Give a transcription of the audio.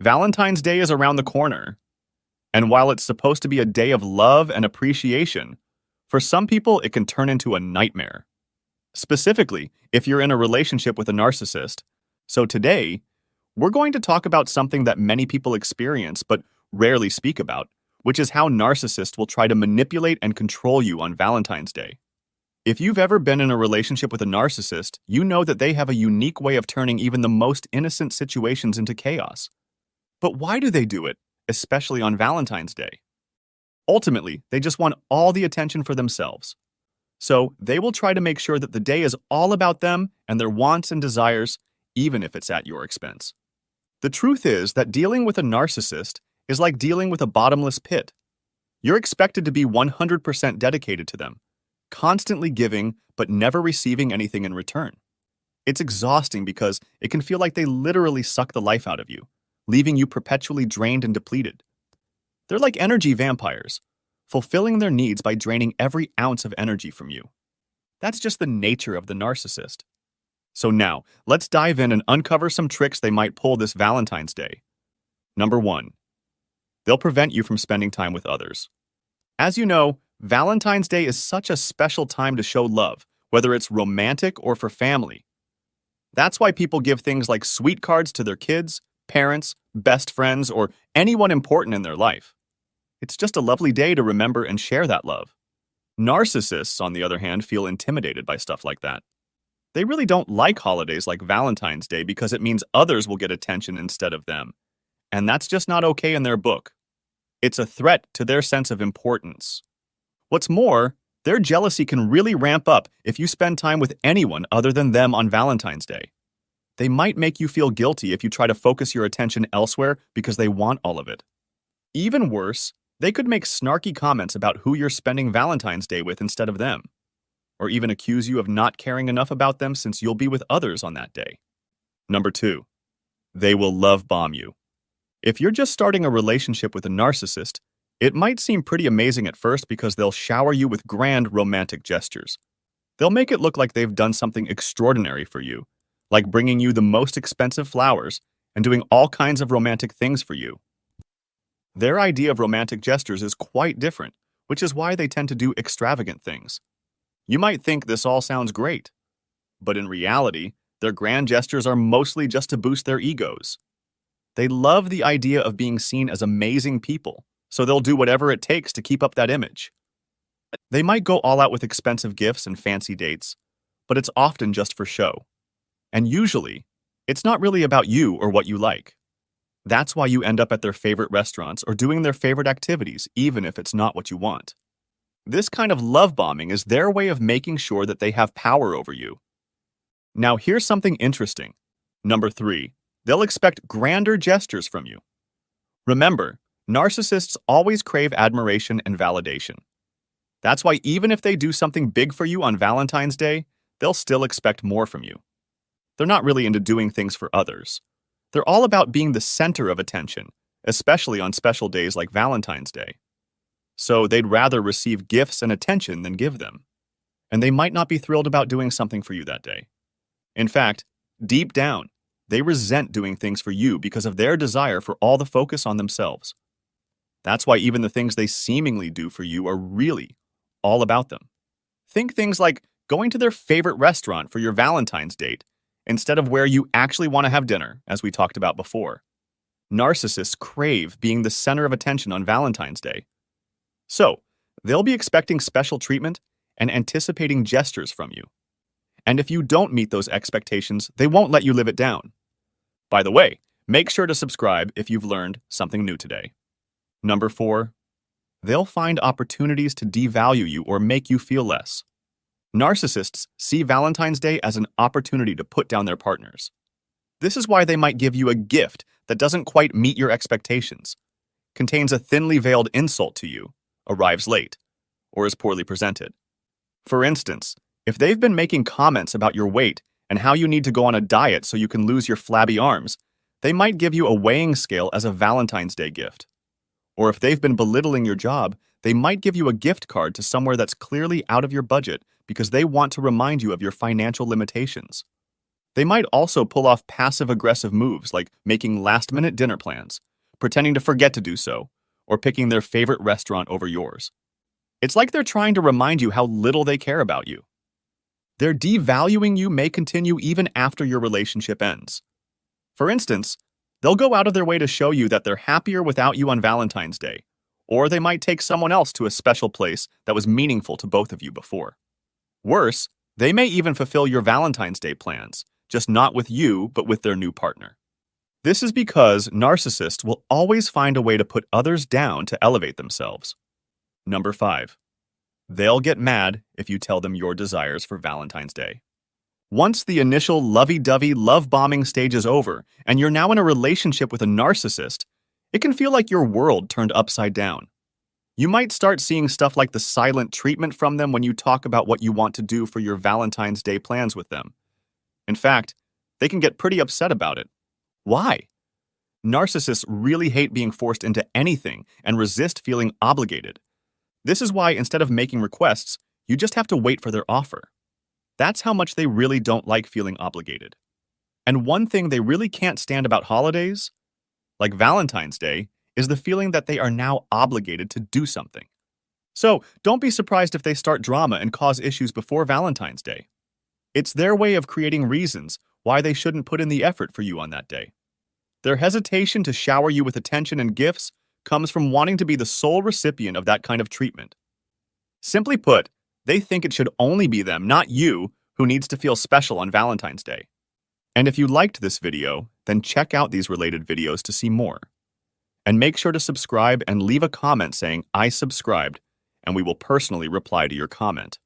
Valentine's Day is around the corner, and while it's supposed to be a day of love and appreciation, for some people it can turn into a nightmare. Specifically, if you're in a relationship with a narcissist. So today, we're going to talk about something that many people experience but rarely speak about, which is how narcissists will try to manipulate and control you on Valentine's Day. If you've ever been in a relationship with a narcissist, you know that they have a unique way of turning even the most innocent situations into chaos. But why do they do it, especially on Valentine's Day? Ultimately, they just want all the attention for themselves. So they will try to make sure that the day is all about them and their wants and desires, even if it's at your expense. The truth is that dealing with a narcissist is like dealing with a bottomless pit. You're expected to be 100% dedicated to them, constantly giving but never receiving anything in return. It's exhausting because it can feel like they literally suck the life out of you, leaving you perpetually drained and depleted. They're like energy vampires, fulfilling their needs by draining every ounce of energy from you. That's just the nature of the narcissist. So now, let's dive in and uncover some tricks they might pull this Valentine's Day. Number 1. They'll prevent you from spending time with others. As you know, Valentine's Day is such a special time to show love, whether it's romantic or for family. That's why people give things like sweet cards to their kids, parents, best friends, or anyone important in their life. It's just a lovely day to remember and share that love. Narcissists, on the other hand, feel intimidated by stuff like that. They really don't like holidays like Valentine's Day because it means others will get attention instead of them. And that's just not okay in their book. It's a threat to their sense of importance. What's more, their jealousy can really ramp up if you spend time with anyone other than them on Valentine's Day. They might make you feel guilty if you try to focus your attention elsewhere because they want all of it. Even worse, they could make snarky comments about who you're spending Valentine's Day with instead of them, or even accuse you of not caring enough about them since you'll be with others on that day. Number 2. They will love bomb you. If you're just starting a relationship with a narcissist, it might seem pretty amazing at first because they'll shower you with grand romantic gestures. They'll make it look like they've done something extraordinary for you, like bringing you the most expensive flowers and doing all kinds of romantic things for you. Their idea of romantic gestures is quite different, which is why they tend to do extravagant things. You might think this all sounds great, but in reality, their grand gestures are mostly just to boost their egos. They love the idea of being seen as amazing people, so they'll do whatever it takes to keep up that image. They might go all out with expensive gifts and fancy dates, but it's often just for show. And usually, it's not really about you or what you like. That's why you end up at their favorite restaurants or doing their favorite activities, even if it's not what you want. This kind of love bombing is their way of making sure that they have power over you. Now, here's something interesting. Number 3, they'll expect grander gestures from you. Remember, narcissists always crave admiration and validation. That's why even if they do something big for you on Valentine's Day, they'll still expect more from you. They're not really into doing things for others. They're all about being the center of attention, especially on special days like Valentine's Day. So they'd rather receive gifts and attention than give them. And they might not be thrilled about doing something for you that day. In fact, deep down, they resent doing things for you because of their desire for all the focus on themselves. That's why even the things they seemingly do for you are really all about them. Think things like going to their favorite restaurant for your Valentine's date instead of where you actually want to have dinner, as we talked about before. Narcissists crave being the center of attention on Valentine's Day. So, they'll be expecting special treatment and anticipating gestures from you. And if you don't meet those expectations, they won't let you live it down. By the way, make sure to subscribe if you've learned something new today. Number 4, they'll find opportunities to devalue you or make you feel less. Narcissists see Valentine's Day as an opportunity to put down their partners. This is why they might give you a gift that doesn't quite meet your expectations, contains a thinly veiled insult to you, arrives late, or is poorly presented. For instance, if they've been making comments about your weight and how you need to go on a diet so you can lose your flabby arms, they might give you a weighing scale as a Valentine's Day gift. Or if they've been belittling your job, they might give you a gift card to somewhere that's clearly out of your budget because they want to remind you of your financial limitations. They might also pull off passive-aggressive moves like making last-minute dinner plans, pretending to forget to do so, or picking their favorite restaurant over yours. It's like they're trying to remind you how little they care about you. Their devaluing you may continue even after your relationship ends. For instance, they'll go out of their way to show you that they're happier without you on Valentine's Day, or they might take someone else to a special place that was meaningful to both of you before. Worse, they may even fulfill your Valentine's Day plans, just not with you, but with their new partner. This is because narcissists will always find a way to put others down to elevate themselves. Number 5. They'll get mad if you tell them your desires for Valentine's Day. Once the initial lovey-dovey love-bombing stage is over and you're now in a relationship with a narcissist, it can feel like your world turned upside down. You might start seeing stuff like the silent treatment from them when you talk about what you want to do for your Valentine's Day plans with them. In fact, they can get pretty upset about it. Why? Narcissists really hate being forced into anything and resist feeling obligated. This is why instead of making requests, you just have to wait for their offer. That's how much they really don't like feeling obligated. And one thing they really can't stand about holidays, like Valentine's Day, is the feeling that they are now obligated to do something. So don't be surprised if they start drama and cause issues before Valentine's Day. It's their way of creating reasons why they shouldn't put in the effort for you on that day. Their hesitation to shower you with attention and gifts comes from wanting to be the sole recipient of that kind of treatment. Simply put, they think it should only be them, not you, who needs to feel special on Valentine's Day. And if you liked this video, then check out these related videos to see more. And make sure to subscribe and leave a comment saying, "I subscribed," and we will personally reply to your comment.